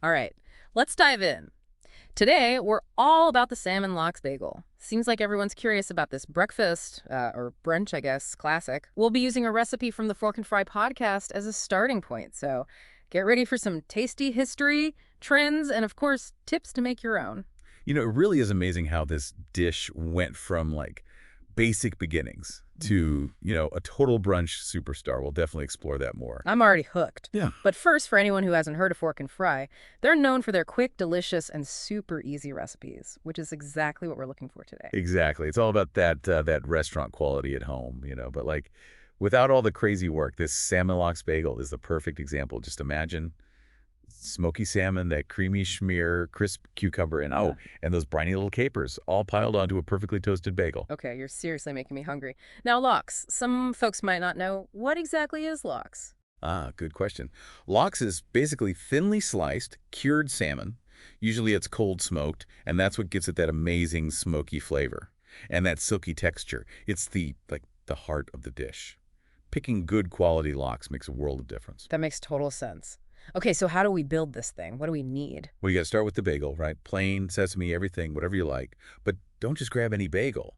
All right, let's dive in. Today, we're all about the salmon lox bagel. Seems like everyone's curious about this breakfast, or brunch, I guess, classic. We'll be using a recipe from the Fork and Fry podcast as a starting point, so get ready for some tasty history, trends, and of course, tips to make your own. It really is amazing how this dish went from basic beginnings to, a total brunch superstar. We'll definitely explore that more. I'm already hooked. Yeah. But first, for anyone who hasn't heard of Fork and Fry, they're known for their quick, delicious, and super easy recipes, which is exactly what we're looking for today. Exactly. It's all about that restaurant quality at home, but without all the crazy work, this salmon lox bagel is the perfect example. Just imagine smoky salmon, that creamy schmear, crisp cucumber, and and those briny little capers all piled onto a perfectly toasted bagel. Okay, you're seriously making me hungry. Now, lox. Some folks might not know, what exactly is lox? Ah, good question. Lox is basically thinly sliced, cured salmon. Usually it's cold smoked, and that's what gives it that amazing smoky flavor and that silky texture. It's the heart of the dish. Picking good quality lox makes a world of difference. That makes total sense. Okay, so how do we build this thing? What do we need? Well, you got to start with the bagel, right? Plain, sesame, everything, whatever you like. But don't just grab any bagel.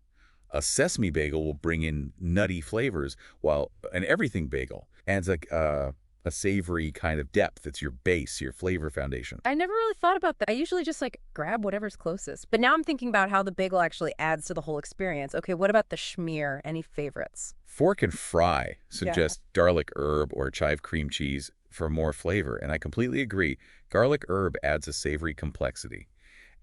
A sesame bagel will bring in nutty flavors, while an everything bagel adds a savory kind of depth. It's your base, your flavor foundation. I never really thought about that. I usually just grab whatever's closest. But now I'm thinking about how the bagel actually adds to the whole experience. Okay, what about the schmear? Any favorites? Fork and Fry Yeah. suggest garlic herb or chive cream cheese for more flavor, and I completely agree. Garlic herb adds a savory complexity,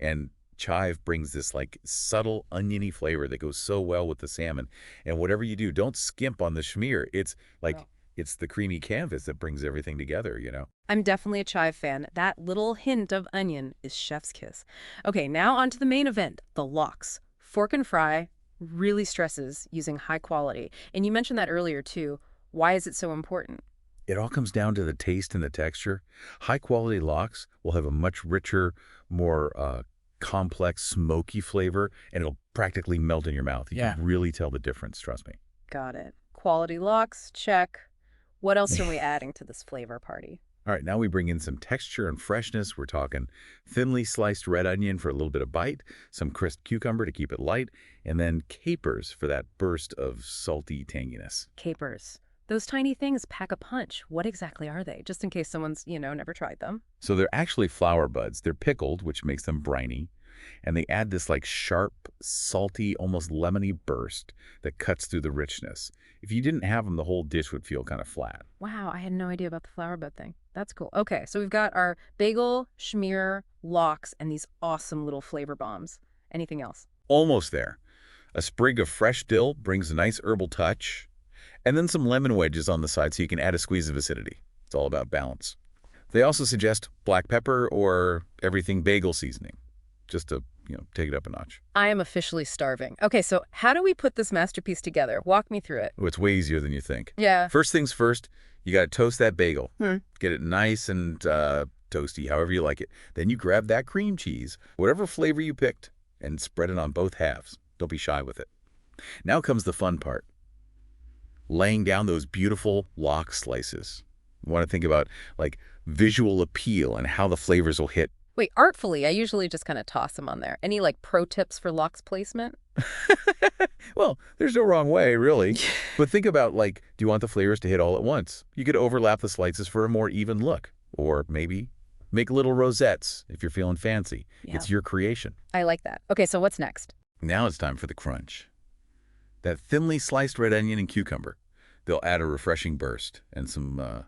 and chive brings this subtle oniony flavor that goes so well with the salmon. And whatever you do, don't skimp on the schmear. It's like No. it's the creamy canvas that brings everything together. I'm definitely a chive fan. That little hint of onion is chef's kiss. Okay, now on to the main event, the lox. Fork and Fry really stresses using high quality. And you mentioned that earlier too. Why is it so important? It all comes down to the taste and the texture. High quality lox will have a much richer, more complex, smoky flavor, and it'll practically melt in your mouth. You can really tell the difference, trust me. Got it. Quality lox, check. What else are we adding to this flavor party? All right, now we bring in some texture and freshness. We're talking thinly sliced red onion for a little bit of bite, some crisp cucumber to keep it light, and then capers for that burst of salty tanginess. Capers. Those tiny things pack a punch. What exactly are they? Just in case someone's, never tried them. So they're actually flower buds. They're pickled, which makes them briny, and they add this sharp, salty, almost lemony burst that cuts through the richness. If you didn't have them, the whole dish would feel kind of flat. Wow, I had no idea about the flower bud thing. That's cool. Okay, so we've got our bagel, schmear, lox, and these awesome little flavor bombs. Anything else? Almost there. A sprig of fresh dill brings a nice herbal touch, and then some lemon wedges on the side so you can add a squeeze of acidity. It's all about balance. They also suggest black pepper or everything bagel seasoning, just to, take it up a notch. I am officially starving. Okay, so how do we put this masterpiece together? Walk me through it. Oh, it's way easier than you think. Yeah. First things first, you got to toast that bagel. Get it nice and toasty, however you like it. Then you grab that cream cheese, whatever flavor you picked, and spread it on both halves. Don't be shy with it. Now comes the fun part. Laying down those beautiful lox slices. You want to think about visual appeal and how the flavors will hit. Wait, artfully, I usually just kind of toss them on there. Any pro tips for lox placement? Well, there's no wrong way, really. But think about do you want the flavors to hit all at once? You could overlap the slices for a more even look. Or maybe make little rosettes if you're feeling fancy. Yeah. It's your creation. I like that. Okay, so what's next? Now it's time for the crunch. That thinly sliced red onion and cucumber. They'll add a refreshing burst and some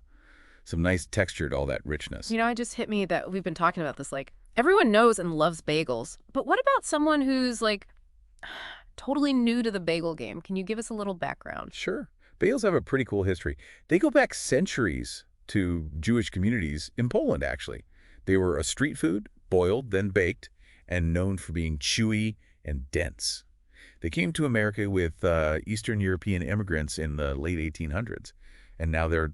nice texture to all that richness. It just hit me that we've been talking about this. Everyone knows and loves bagels. But what about someone who's, totally new to the bagel game? Can you give us a little background? Sure. Bagels have a pretty cool history. They go back centuries to Jewish communities in Poland, actually. They were a street food, boiled, then baked, and known for being chewy and dense. They came to America with Eastern European immigrants in the late 1800s, and now they're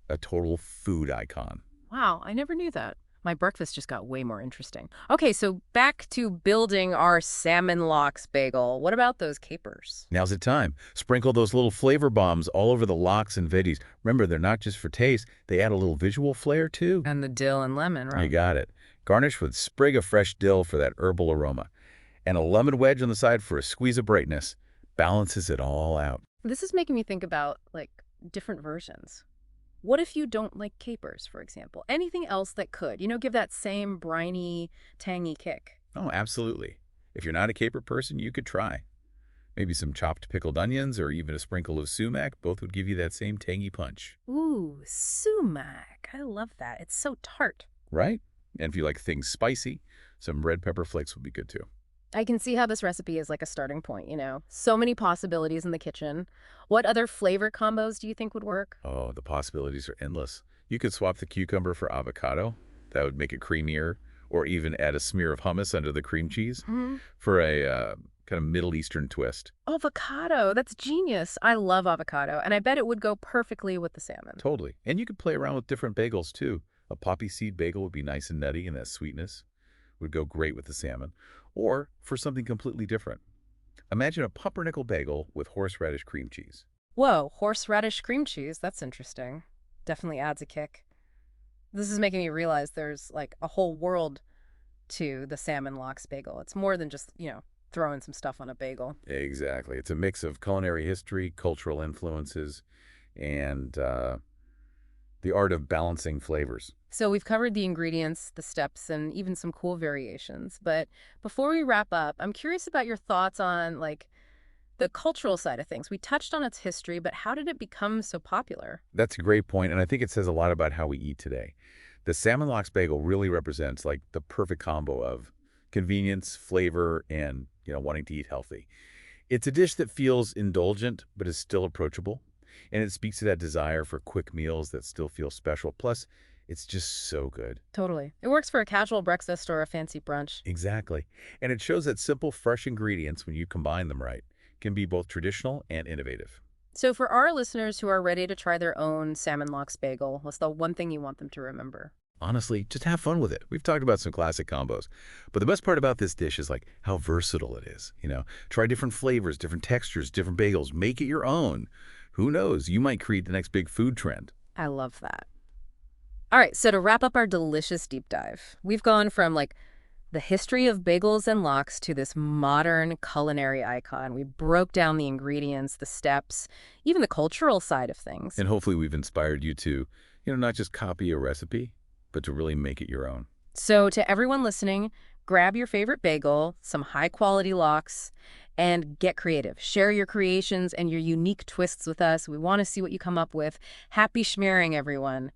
a total food icon. Wow, I never knew that. My breakfast just got way more interesting. Okay, so back to building our salmon lox bagel. What about those capers? Now's the time. Sprinkle those little flavor bombs all over the lox and veggies. Remember, they're not just for taste. They add a little visual flair, too. And the dill and lemon, You right? got it. Garnish with sprig of fresh dill for that herbal aroma. And a lemon wedge on the side for a squeeze of brightness. Balances it all out. This is making me think about, like, different versions. What if you don't like capers, for example? Anything else that could, give that same briny, tangy kick? Oh, absolutely. If you're not a caper person, you could try. Maybe some chopped pickled onions or even a sprinkle of sumac. Both would give you that same tangy punch. Ooh, sumac. I love that. It's so tart. Right? And if you like things spicy, some red pepper flakes would be good too. I can see how this recipe is like a starting point, So many possibilities in the kitchen. What other flavor combos do you think would work? Oh, the possibilities are endless. You could swap the cucumber for avocado. That would make it creamier. Or even add a smear of hummus under the cream cheese Hmm. for a kind of Middle Eastern twist. Avocado. That's genius. I love avocado, and I bet it would go perfectly with the salmon. Totally. And you could play around with different bagels too. A poppy seed bagel would be nice and nutty, and that sweetness would go great with the salmon. Or for something completely different. Imagine a pumpernickel bagel with horseradish cream cheese. Whoa, horseradish cream cheese. That's interesting. Definitely adds a kick. This is making me realize there's like a whole world to the salmon lox bagel. It's more than just, throwing some stuff on a bagel. Exactly. It's a mix of culinary history, cultural influences, and the art of balancing flavors. So we've covered the ingredients, the steps, and even some cool variations. But before we wrap up, I'm curious about your thoughts on, like, the cultural side of things. We touched on its history, but how did it become so popular? That's a great point, and I think it says a lot about how we eat today. The salmon lox bagel really represents like the perfect combo of convenience, flavor, and wanting to eat healthy. It's a dish that feels indulgent but is still approachable, and it speaks to that desire for quick meals that still feel special. Plus, it's just so good. Totally. It works for a casual breakfast or a fancy brunch. Exactly. And it shows that simple, fresh ingredients, when you combine them right, can be both traditional and innovative. So for our listeners who are ready to try their own salmon lox bagel, what's the one thing you want them to remember? Honestly, just have fun with it. We've talked about some classic combos, but the best part about this dish is like how versatile it is. Try different flavors, different textures, different bagels. Make it your own. Who knows? You might create the next big food trend. I love that. All right, so to wrap up our delicious deep dive, we've gone from like the history of bagels and lox to this modern culinary icon. We broke down the ingredients, the steps, even the cultural side of things. And hopefully we've inspired you to, not just copy a recipe, but to really make it your own. So to everyone listening, grab your favorite bagel, some high-quality lox, and get creative. Share your creations and your unique twists with us. We want to see what you come up with. Happy schmearing, everyone.